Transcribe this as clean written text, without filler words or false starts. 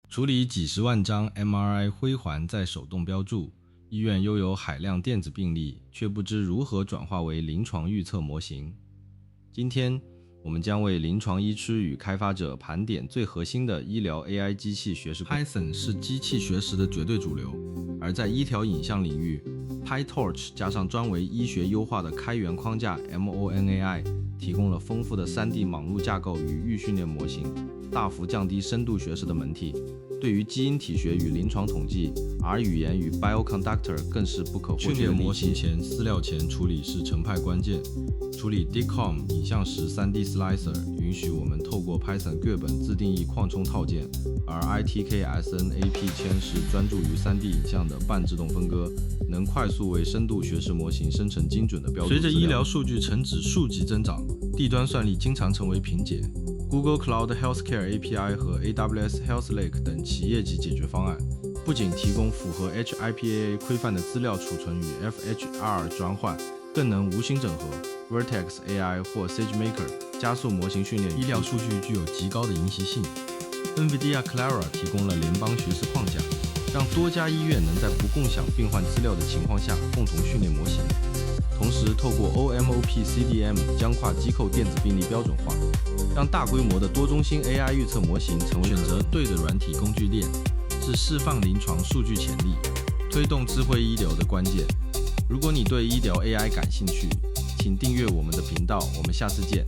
处理几十万张 MRI 灰环在手动标注，医院拥有海量电子病历，却不知如何转化为临床预测模型。今天，我们将为临床医师与开发者盘点最核心的医疗 AI 机器学识。Python 是机器学识的绝对主流，而在医疗影像领域 ，PyTorch 加上专为医学优化的开源框架 MONAI， 提供了丰富的 3D 网络架构与预训练模型，大幅降低深度学识的门题。对于基因体学与临床统计 ，R 语言与 Bioconductor 更是不可或缺的利器。训练模型前、饲料前处理是成败关键。处理 DCOM 影像时 3D Slicer 允许我们透过 Python 剧本自定义扩充套件，而 ITK-SNAP 签是专注于 3D 影像的半自动分割，能快速为深度学识模型生成精准的标注资料。随着医疗数据呈指数级增长，地端算力经常成为瓶颈。Google Cloud Healthcare API 和 AWS Health Lake 等企业级解决方案，不仅提供符合 HIPAA 规范的资料储存与 FHR 转换，更能无心整合 Vertex AI 或 SageMaker 加速模型训练。医疗数据具有极高的因袭性 ，NVIDIA Clara 提供了联邦学识框架，让多家医院能在不共享病患资料的情况下共同训练模型。同时，透过 OMOP CDM 将跨机构电子病历标准化，让大规模的多中心 AI 预测模型成为选择对的软体工具链，是释放临床数据潜力、推动智慧医疗的关键。如果你对医疗 AI 感兴趣，请订阅我们的频道，我们下次见。